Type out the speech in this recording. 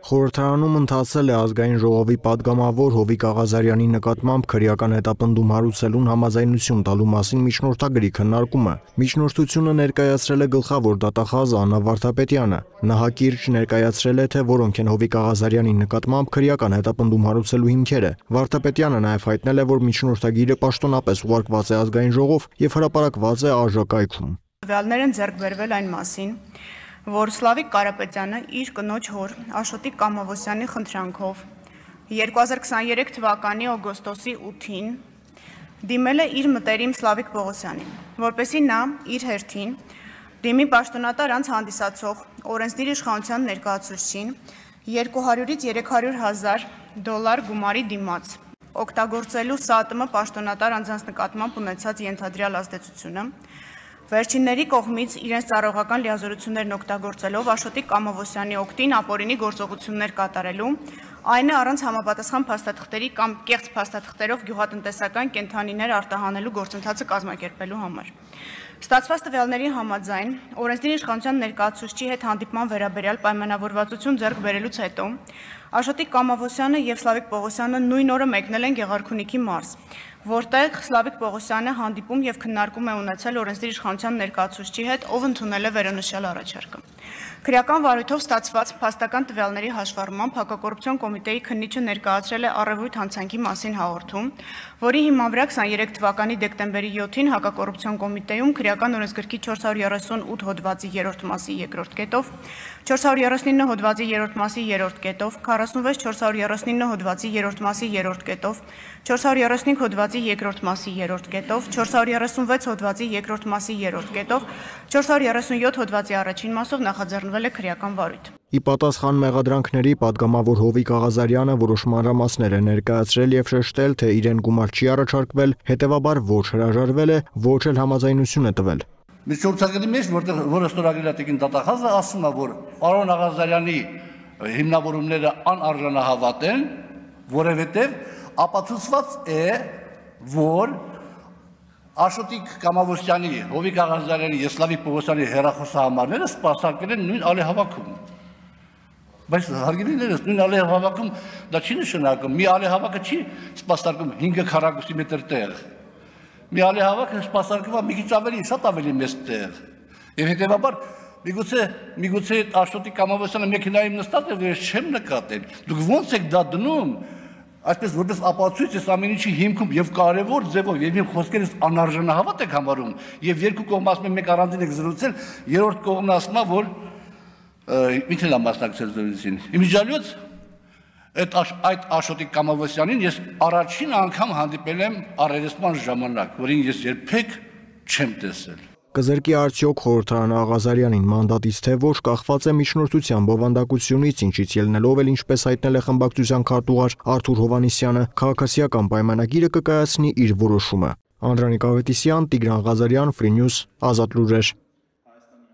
Խորհրդարանում ընթացել է ազգային ժողովի պատգամավոր Հովիկ Աղազարյանի նկատմամբ քրեական հետապնդում հարուցելուն համաձայնություն տալու մասին միջնորդագրի քննարկումը։ Միջնորդությունը ներկայացրել է գլխավոր դատախազ Աննա Վարդապետյանը։ Նա հակիրճ ներկայացրել է, թե որոնք են Հովիկ Աղազարյանի նկատմամբ քրեական հետապնդում հարուցելու հիմքերը։ Վարդապետյանը նաև հայտնել է, որ միջնորդագիրը պաշտոնապես ուղարկված է ազգային ժողով եւ հրապարակված է ԱԺ-կայքում։ Տվյալներ են ձեռք բերվել այն մասին, որ Սլավիկ Կարապետյանը իր կնոջ հոր Աշոտիկ Կամավոսյանի խնդրանքով 2023 թվականի օգոստոսի 8-ին դիմել է իր մտերիմ Սլավիկ Պողոսյանին, որպեսզի նա իր հերթին դիմի պաշտոնատար անձ հանդիսացող օրենսդիր իշխանության ներկայացուցչին 200-ից 300,000 դոլար գումարի դիմաց, օգտագործելու ՍԱՏՄ պաշտոնատար անձանց նկատմամբ ունեցած ենթադրյալ ազդեցությունը, վերջինների կողմից իրենց ծառայողական լիազորություններն օգտագործելով Աշոտիկ Կամավոսյանի օգտին ապօրինի գործողություններ կատարելու, այն է առանց համապատասխան փաստաթղթերի կամ կեղծ փաստաթղթերով գյուղատնտեսական կենդանիներ արտահանելու գործընթացը կազմակերպելու համար։ Ստացված տվյալների համաձայն օրենսդիր իշխանության ներկայացուցչի հետ հանդիպման վերաբերյալ պայմանավորվածություն ձեռք բերելուց հետո Աշոտիկ Կամավոսյանը եւ Սլավիկ Պողոսյանը նույն օրը մեկնել են Գեղարքունիքի մարզ, որտեղ Սլավիկ Պողոսյանը հանդիպում եւ քննարկում է ունեցել օրենսդիր իշխանության ներկայացուցչի հետ, ով ընդունել է վերոնշյալ առաջարկը։ Քրեական վարույթով ստացված փաստական տվյալների հաշվառմամբ հակակոռուպցիոն կոմիտեի քննիչը ներկայացրել է առևույթ հանցանքի մասին հաղորդում, որի հիման վրա 23 թվականի դեկտեմբերի 7-ին հակակոռուպցիոն կոմիտեում քրեական օրենսգրքի 438 հոդվածի 3-րդ մասի 2-րդ կետով, 439 հոդվածի 3-րդ մասի 3-րդ կետով, 46 439 հոդվածի 3-րդ մասի 3-րդ կետով, 435 հոդվածի 2-րդ մասի 3-րդ կետով, 436 հոդվածի 2-րդ մասի 3-րդ կետով, 437 հոդվածի առաջին մասով նախաձեռնվել է քրեական վարույթ։ Ի պատասխան մեղադրանքների պատգամավոր Հովիկ Աղազարյանը որոշ մանրամասներ է ներկայացրել եւ շեշտել, թե իրեն գումար չի առաջարկվել, հետեւաբար ոչ հրաժարվել է, ոչ էլ համաձայնություն է տվել։ Միջնորդագրի մեջ, որը ստորագրել է տիկին դատախազը, ասում է, որ պարոն Աղազարյանի հիմնավորումները անարժանահավատ են, որովհետեւ ապացուցված է, որ Աշոտիկ Կամավոսյանի, Հովիկ Աղազարյանի եւ Սլավիկ Պողոսյանի հեռախոսահամարները սպասարկել են նույն ալեհավաքում։ Բայց հարգելիներս, նույն ալեհավաքում դա չի նշանակում, մի ալեհավաքը չի սպասարկում 5 քառակուսի մետր տեղ։ Մի ալեհավաքը սպասարկում է մի քիչ ավելի, շատ ավելի մեծ տեղ։ Եվ հետեւաբար միգուցե Աշոտիկ Կամավոսյանը մեքենայում նստած է, ես չեմ նկատել։ Դուք ո՞նց եք դա դնում։ Այսպես որպես ապացույց է ամեն ինչի հիմքում եւ կարեւոր ձևով եւ իմ խոսքերից անարժանահավատ եք համարում եւ երկու կողմ ասում են մեկ առանձին եք զրուցել, երրորդ կողմն ասում է որ ինքն էլ մասնակցել զրույցին։ Իմիջիալից այդ Աշոտիկ Կամավոսյանին ես առաջին անգամ հանդիպել եմ առերեսման ժամանակ, որին ես երբեք չեմ տեսել։ Կզրկի արդյոք խորհրդարանը Աղազարյանին մանդատից թե ոչ կախված է միջնորդության բովանդակությունից, ինչից ելնելով էլ ինչպես հայտնել է խմբակցության քարտուղար Արթուր Հովհաննիսյանը, քաղաքացիական պայմանագիրը կկայացնի իր որոշումը։ Անդրանիկ Ավետիսյան, Տիգրան Ղազարյան, Free News, Ազատ լուրեր։